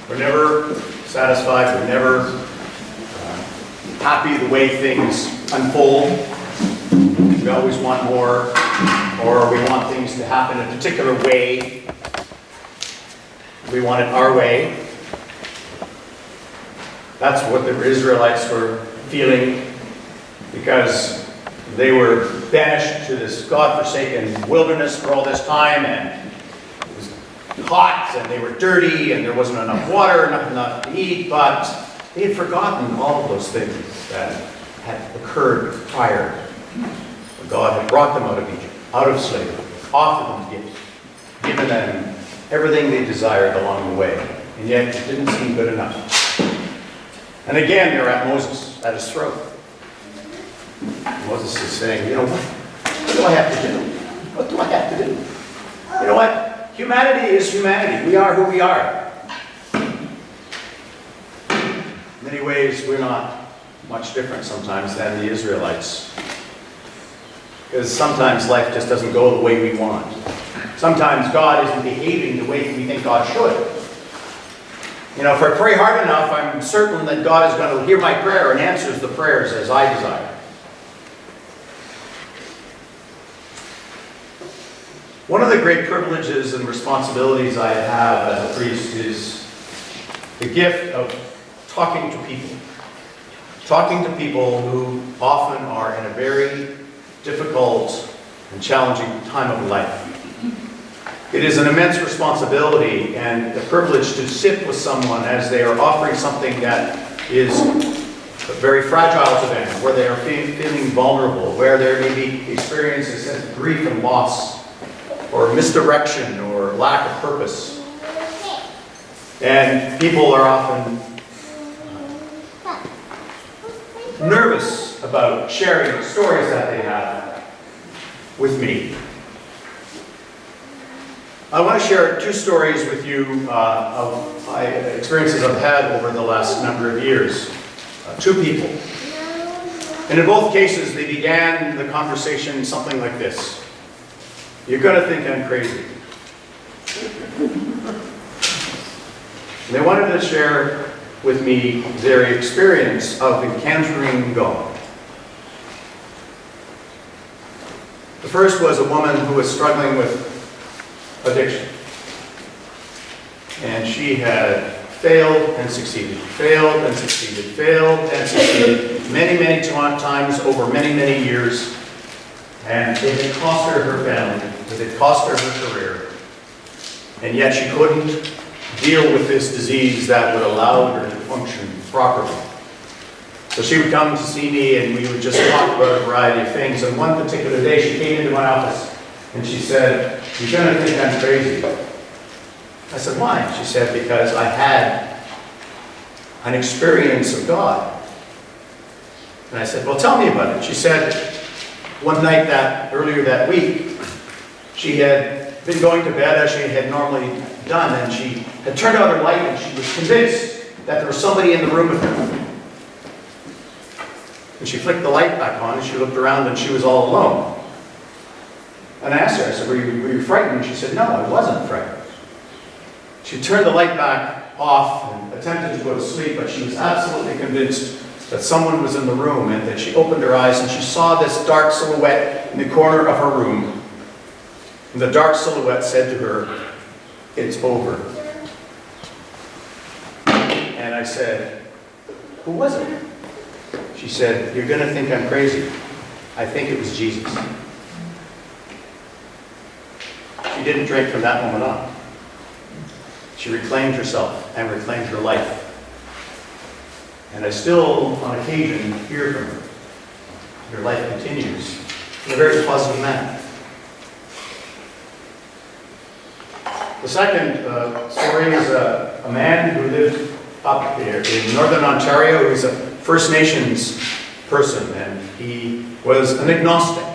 We're never satisfied. We're never happy the way things unfold. We always want more, or we want things to happen a particular way. We want it our way. That's what the Israelites were feeling, because they were banished to this God-forsaken wilderness for all this time, and it was hot, and they were dirty, and there wasn't enough water, not enough to eat, but they had forgotten all of those things that had occurred prior. God had brought them out of Egypt, out of slavery, offered them gifts, given them everything they desired along the way, and yet it didn't seem good enough. And again, they're at Moses, at his throat. Moses is saying, you know what do I have to do? What do I have to do? You know what? Humanity is humanity. We are who we are. In many ways, we're not much different sometimes than the Israelites. Because sometimes life just doesn't go the way we want. Sometimes God isn't behaving the way we think God should. You know, if I pray hard enough, I'm certain that God is going to hear my prayer and answers the prayers as I desire. One of the great privileges and responsibilities I have as a priest is the gift of talking to people. Talking to people who often are in a very difficult and challenging time of life. It is an immense responsibility and a privilege to sit with someone as they are offering something that is very fragile to them, where they are feeling vulnerable, where there may be experiencing a sense of grief and loss, or misdirection, or lack of purpose. And people are often nervous about sharing the stories that they have with me. I want to share two stories with you of my experiences I've had over the last number of years. Two people. And in both cases, they began the conversation something like this. You're going to think I'm crazy. And they wanted to share with me their experience of encountering God. The first was a woman who was struggling with addiction. And she had failed and succeeded, failed and succeeded, failed and succeeded many, many times over many, many years. And it had cost her her family, it had cost her her career. And yet she couldn't deal with this disease that would allow her to function properly. So she would come to see me and we would just talk about a variety of things. And one particular day she came into my office and she said, "You're going to think I'm crazy." I said, "Why?" She said, "Because I had an experience of God." And I said, "Well, tell me about it." She said, one night earlier that week, she had been going to bed as she had normally done, and she had turned out her light and she was convinced that there was somebody in the room with her. And she flicked the light back on and she looked around and she was all alone. And I asked her, I said, were you frightened? She said, "No, I wasn't frightened." She turned the light back off and attempted to go to sleep, but she was absolutely convinced that someone was in the room, and that she opened her eyes and she saw this dark silhouette in the corner of her room. And the dark silhouette said to her, "It's over." And I said, "Who was it?" She said, "You're going to think I'm crazy. I think it was Jesus." She didn't drink from that moment on. She reclaimed herself and reclaimed her life. And I still, on occasion, hear from her. Her life continues in a very positive manner. The second story is a man who lived up here in northern Ontario. He's a First Nations person, and he was an agnostic.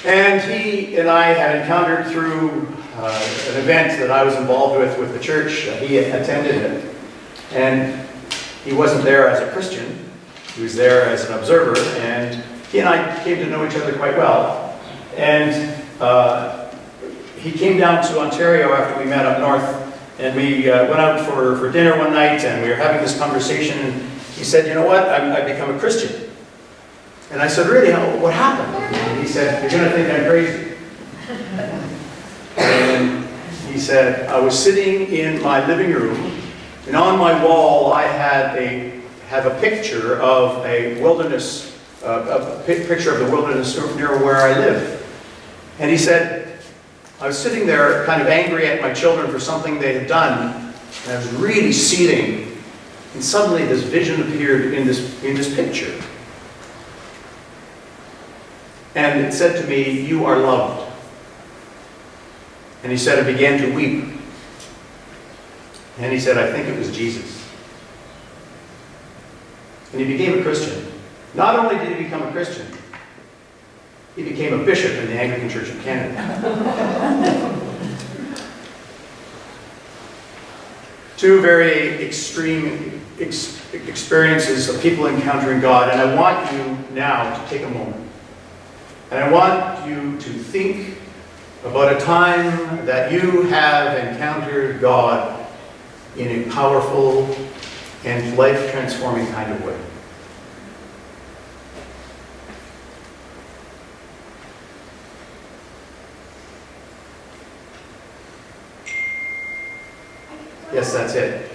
And he and I had encountered through an event that I was involved with the church. He attended it. And he wasn't there as a Christian. He was there as an observer. And he and I came to know each other quite well. And he came down to Ontario after we met up north And we went out for dinner one night, and we were having this conversation, and he said, you know what, I've become a Christian. And I said, really, what happened? And he said, you're going to think I'm crazy. And he said, I was sitting in my living room, and on my wall I have a picture of a wilderness, a picture of the wilderness near where I live. And he said, I was sitting there kind of angry at my children for something they had done, and I was really seething, and suddenly this vision appeared in this picture. And it said to me, you are loved. And he said, I began to weep. And he said, I think it was Jesus. And he became a Christian. Not only did he become a Christian, he became a bishop in the Anglican Church of Canon. Two very extreme experiences of people encountering God. And I want you now to take a moment. And I want you to think about a time that you have encountered God in a powerful and life-transforming kind of way. Yes, that's it.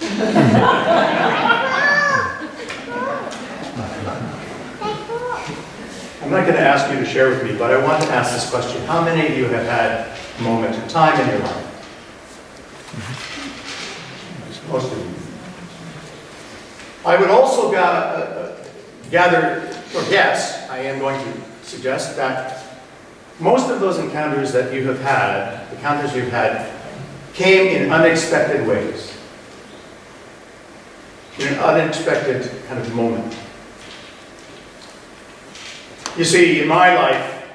I'm not going to ask you to share with me, but I want to ask this question. How many of you have had a moment in time in your life? Most of you. I would also gather, or guess, I am going to suggest that most of those encounters that you have had, came in unexpected ways. In an unexpected kind of moment. You see, in my life,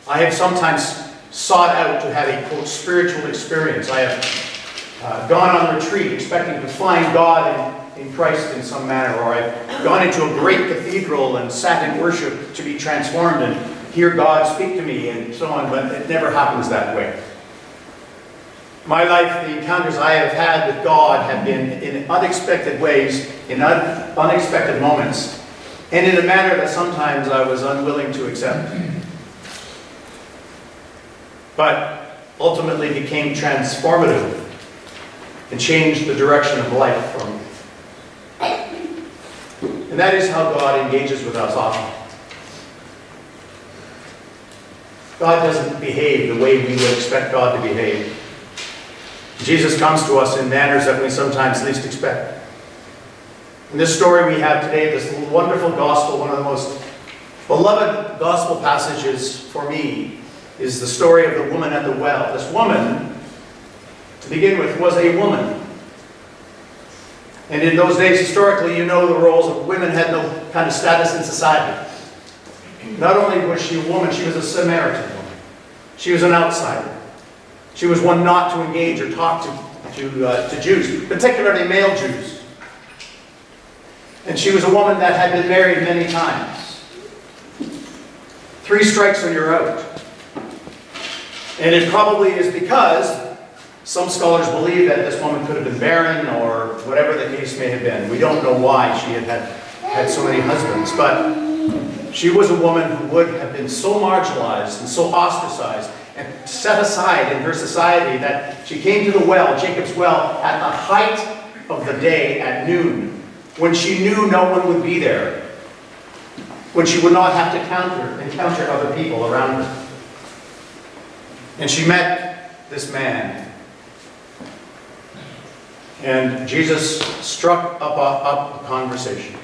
I have sometimes sought out to have a, quote, spiritual experience. I have gone on retreat expecting to find God in Christ in some manner, or I've gone into a great cathedral and sat in worship to be transformed and hear God speak to me and so on, but it never happens that way. My life, the encounters I have had with God have been in unexpected ways, in unexpected moments, and in a manner that sometimes I was unwilling to accept. But ultimately became transformative and changed the direction of life for me. And that is how God engages with us often. God doesn't behave the way we would expect God to behave. Jesus comes to us in manners that we sometimes least expect. In this story we have today, this wonderful gospel, one of the most beloved gospel passages for me, is the story of the woman at the well. This woman, to begin with, was a woman. And in those days, historically, you know the roles of women had no kind of status in society. Not only was she a woman, she was a Samaritan woman. She was an outsider. She was one not to engage or talk to Jews, particularly male Jews. And she was a woman that had been married many times. 3 strikes and you're out. And it probably is because some scholars believe that this woman could have been barren or whatever the case may have been. We don't know why she had so many husbands, but she was a woman who would have been so marginalized and so ostracized and set aside in her society that she came to the well, Jacob's well, at the height of the day at noon, when she knew no one would be there, when she would not have to encounter other people around her. And she met this man. And Jesus struck up a conversation.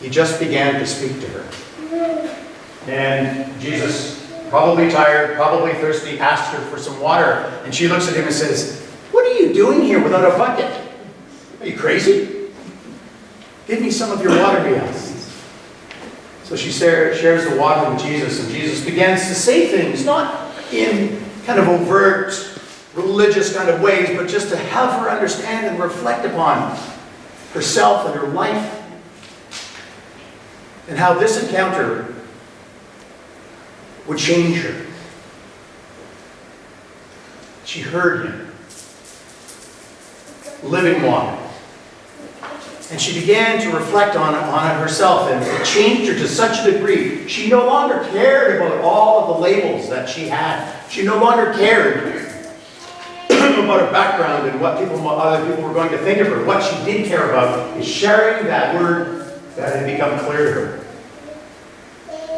He just began to speak to her. And Jesus, probably tired, probably thirsty, asked her for some water. And she looks at him and says, "What are you doing here without a bucket? Are you crazy? Give me some of your water," he asks. So she shares the water with Jesus, and Jesus begins to say things, not in kind of overt, religious kind of ways, but just to have her understand and reflect upon herself and her life, and how this encounter would change her. She heard him. living water. And she began to reflect on it herself, and it changed her to such a degree. She no longer cared about all of the labels that she had. She no longer cared about her background and what other people were going to think of her. What she did care about is sharing that word that had become clear to her.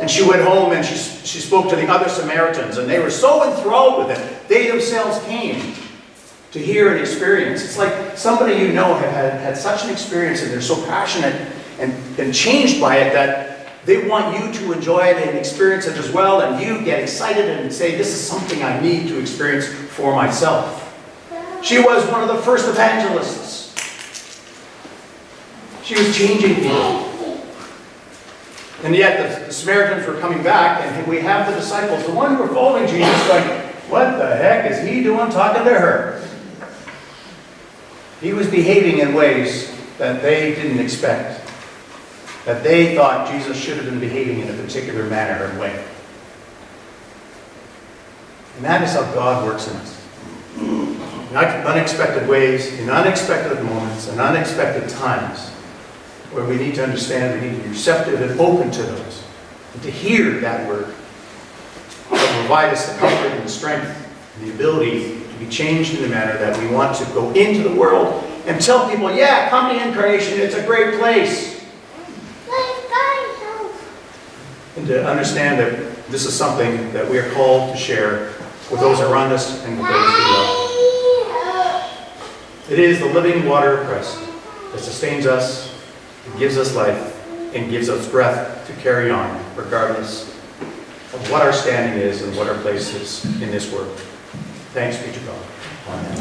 And she went home and she spoke to the other Samaritans, and they were so enthralled with it, they themselves came to hear and experience. It's like somebody you know had such an experience, and they're so passionate and changed by it that they want you to enjoy it and experience it as well, and you get excited and say, this is something I need to experience for myself. She was one of the first evangelists. She was changing people. And yet the Samaritans were coming back, and we have the disciples, the one who were following Jesus, going, what the heck is he doing talking to her? He was behaving in ways that they didn't expect, that they thought Jesus should have been behaving in a particular manner and way. And that is how God works in us. In unexpected ways, in unexpected moments, and unexpected times, where we need to understand, we need to be receptive and open to those, and to hear that word that will provide us the comfort and the strength and the ability to be changed in a manner that we want to go into the world and tell people, yeah, come to Incarnation, it's a great place. And to understand that this is something that we are called to share with those around us and with those we love. It is the living water of Christ that sustains us, gives us life, and gives us breath to carry on, regardless of what our standing is and what our place is in this world. Thanks be to God. Amen.